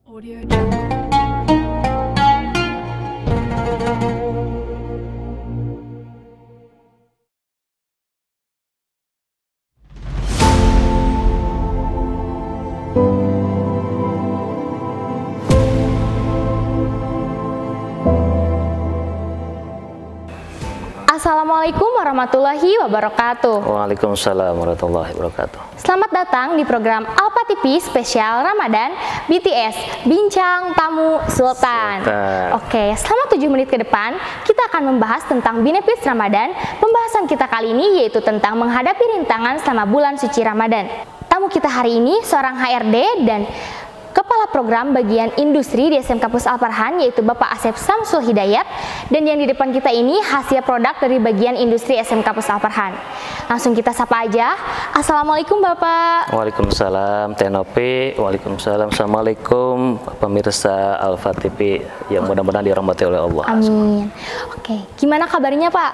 Audio Jungle. Assalamualaikum warahmatullahi wabarakatuh. Waalaikumsalam warahmatullahi wabarakatuh. Selamat datang di program Alpa TV spesial Ramadan BTS Bincang Tamu Sultan. Oke, selama 7 menit ke depan kita akan membahas tentang benefits Ramadan. Pembahasan kita kali ini yaitu tentang menghadapi rintangan selama bulan suci Ramadan. Tamu kita hari ini seorang HRD dan Kepala Program Bagian Industri di SM Kampus Al-Farhan, yaitu Bapak Asep Samsul Hidayat, dan yang di depan kita ini hasil produk dari Bagian Industri SM Kampus Al-Farhan. Langsung kita sapa aja. Assalamualaikum Bapak. Waalaikumsalam Tenopi. Waalaikumsalam. Assalamualaikum pemirsa Alfa TV yang mudah-mudahan dirahmati oleh Allah. Amin. Oke, gimana kabarnya Pak?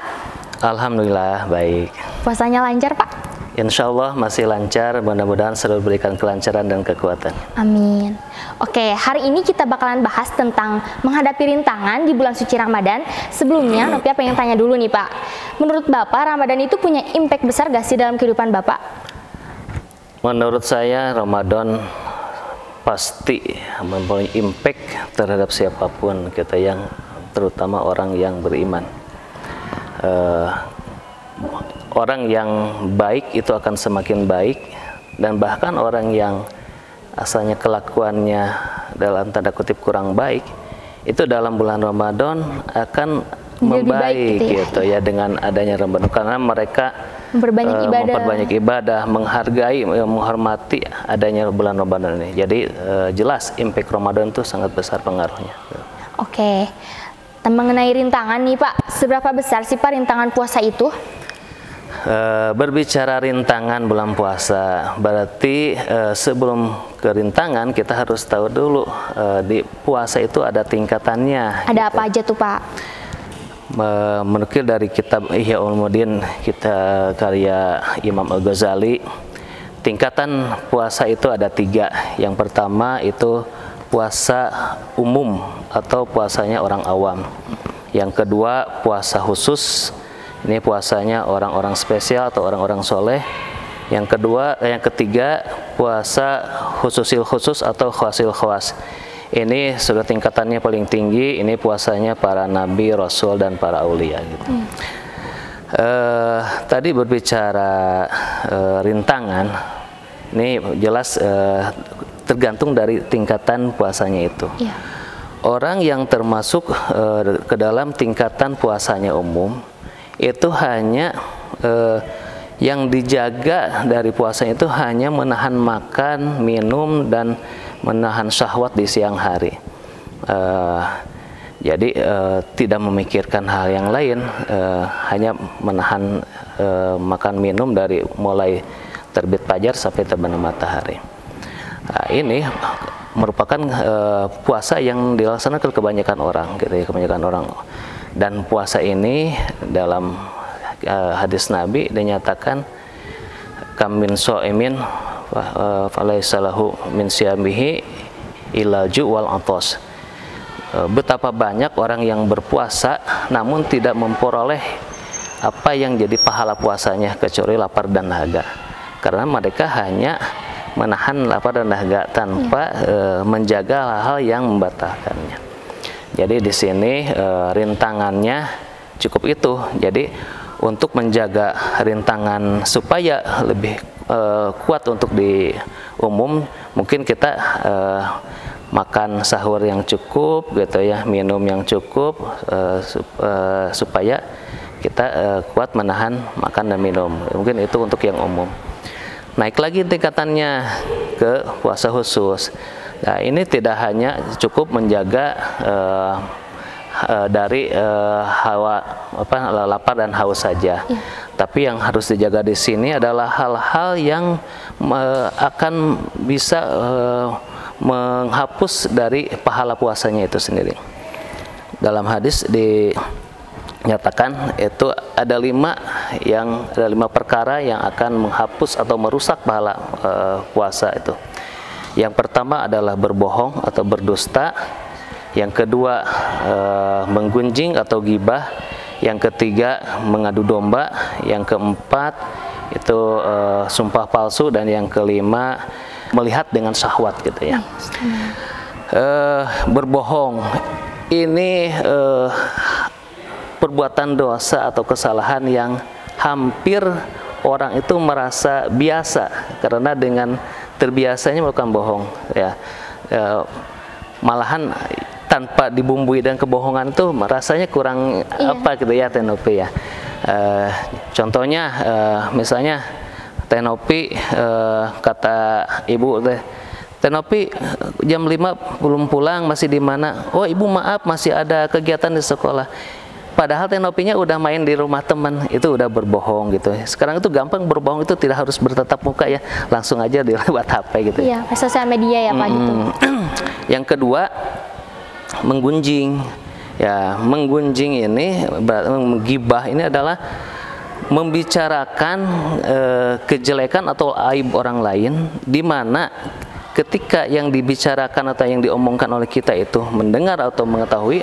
Alhamdulillah baik. Puasanya lancar Pak? Insya Allah masih lancar, mudah-mudahan selalu berikan kelancaran dan kekuatan. Amin. Oke, hari ini kita bakalan bahas tentang menghadapi rintangan di bulan suci Ramadan. Sebelumnya, Nopi pengen tanya dulu nih Pak. Menurut Bapak, Ramadan itu punya impact besar gak sih dalam kehidupan Bapak? Menurut saya, Ramadan pasti mempunyai impact terhadap siapapun kita, yang terutama orang yang beriman. Orang yang baik itu akan semakin baik, dan bahkan orang yang asalnya kelakuannya dalam tanda kutip kurang baik, itu dalam bulan Ramadan akan membaik gitu ya dengan adanya Ramadan, karena mereka memperbanyak ibadah, menghargai, menghormati adanya bulan Ramadan ini. Jadi jelas impact Ramadan itu sangat besar pengaruhnya. Oke. Mengenai rintangan nih Pak, seberapa besar sih Pak rintangan puasa itu? Berbicara rintangan bulan puasa, berarti sebelum ke rintangan kita harus tahu dulu di puasa itu ada tingkatannya. Ada apa aja tuh Pak? Menukil dari kitab Ihya Ulumuddin, kita karya Imam Al-Ghazali, tingkatan puasa itu ada 3. Yang pertama itu puasa umum atau puasanya orang awam. Yang kedua puasa khusus. Ini puasanya orang-orang spesial atau orang-orang soleh. Yang ketiga puasa khususil khusus atau khawasil khawas. Ini sudah tingkatannya paling tinggi. Ini puasanya para nabi, rasul, dan para aulia. Gitu. Tadi berbicara rintangan, ini jelas tergantung dari tingkatan puasanya itu. Yeah. Orang yang termasuk ke dalam tingkatan puasanya umum, itu hanya yang dijaga dari puasanya itu hanya menahan makan, minum, dan menahan syahwat di siang hari. Jadi tidak memikirkan hal yang lain, hanya menahan makan minum dari mulai terbit fajar sampai terbenam matahari. Nah, ini merupakan puasa yang dilaksanakan kebanyakan orang, gitu ya, kebanyakan orang. Dan puasa ini dalam hadis Nabi dinyatakan kam min shaimin falaisa lahu min siyamihi illa ju' wal athas. Betapa banyak orang yang berpuasa namun tidak memperoleh apa yang jadi pahala puasanya kecuali lapar dan dahaga. Karena mereka hanya menahan lapar dan dahaga tanpa menjaga hal-hal yang membatalkannya. Jadi di sini rintangannya cukup itu. Jadi untuk menjaga rintangan supaya lebih kuat untuk di umum, mungkin kita makan sahur yang cukup, gitu ya, minum yang cukup, supaya kita kuat menahan makan dan minum. Mungkin itu untuk yang umum. Naik lagi tingkatannya ke puasa khusus. Nah, ini tidak hanya cukup menjaga dari lapar dan haus saja, tapi yang harus dijaga di sini adalah hal-hal yang akan bisa menghapus dari pahala puasanya itu sendiri. Dalam hadis dinyatakan itu ada 5 perkara yang akan menghapus atau merusak pahala puasa itu. Yang pertama adalah berbohong atau berdusta. Yang kedua menggunjing atau gibah. Yang ketiga mengadu domba. Yang keempat itu sumpah palsu, dan yang kelima melihat dengan syahwat gitu ya. Berbohong ini perbuatan dosa atau kesalahan yang hampir orang itu merasa biasa karena dengan terbiasanya melakukan bohong ya. Malahan tanpa dibumbui dan kebohongan itu rasanya kurang apa gitu ya Tenopi ya. Contohnya misalnya Tenopi kata ibu Tenopi jam 5 belum pulang, masih di mana? Oh ibu maaf, masih ada kegiatan di sekolah. Padahal Tenopinya udah main di rumah teman, itu udah berbohong gitu. Sekarang itu gampang berbohong, itu tidak harus bertatap muka ya, langsung aja di lewat HP gitu. Iya, sosial media ya Pak gitu. Yang kedua, menggunjing. Ya, menggunjing ini, menggibah ini adalah membicarakan kejelekan atau aib orang lain, di mana ketika yang dibicarakan atau yang diomongkan oleh kita itu mendengar atau mengetahui,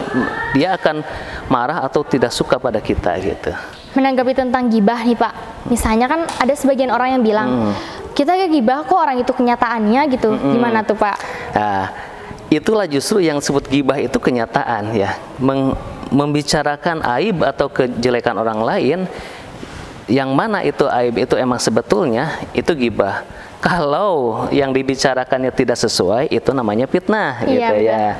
dia akan marah atau tidak suka pada kita gitu. Menanggapi tentang gibah nih Pak, misalnya kan ada sebagian orang yang bilang kita gak gibah kok, orang itu kenyataannya gitu. Gimana tuh Pak? Nah, itulah justru yang disebut gibah itu kenyataan ya. Membicarakan aib atau kejelekan orang lain, yang mana itu aib itu emang sebetulnya itu gibah. Kalau yang dibicarakannya tidak sesuai, itu namanya fitnah gitu ya.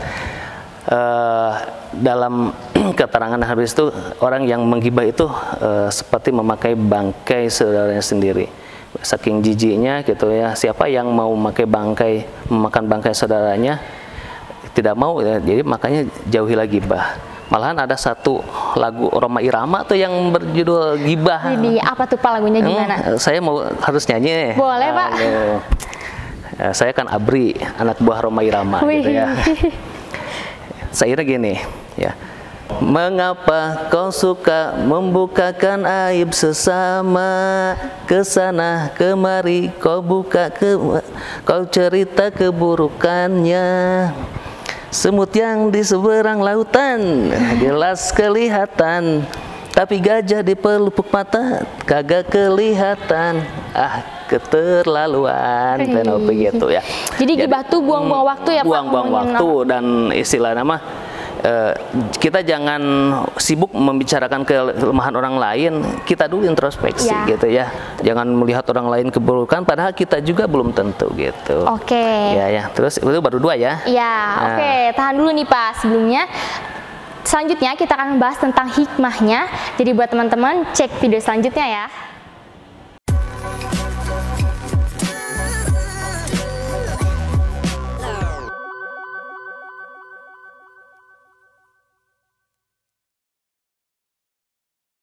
Dalam keterangan hadis itu, orang yang menggibah itu seperti memakai bangkai saudaranya sendiri. Saking jijiknya gitu ya, siapa yang mau memakan bangkai saudaranya tidak mau ya, jadi makanya jauhilah gibah. Malahan ada satu lagu Rhoma Irama tuh yang berjudul Gibah. Jadi apa tuh Pak lagunya gimana? Saya harus nyanyi. Boleh Pak. Saya kan Abri, anak buah Rhoma Irama gitu ya. Sairnya gini ya. Mengapa kau suka membukakan aib sesama, kesana kemari kau kau cerita keburukannya. Semut yang di seberang lautan jelas kelihatan, tapi gajah di pelupuk mata kagak kelihatan. Keterlaluan Tenopi gitu ya. Jadi gibah tuh buang-buang waktu ya Pak? Buang-buang waktu, dan istilah nama kita jangan sibuk membicarakan kelemahan orang lain, kita dulu introspeksi gitu ya. Jangan melihat orang lain keburukan padahal kita juga belum tentu gitu. Oke. Ya, terus itu baru 2 ya. Iya, oke. Tahan dulu nih Pak, sebelumnya selanjutnya kita akan membahas tentang hikmahnya. Jadi buat teman-teman cek video selanjutnya ya.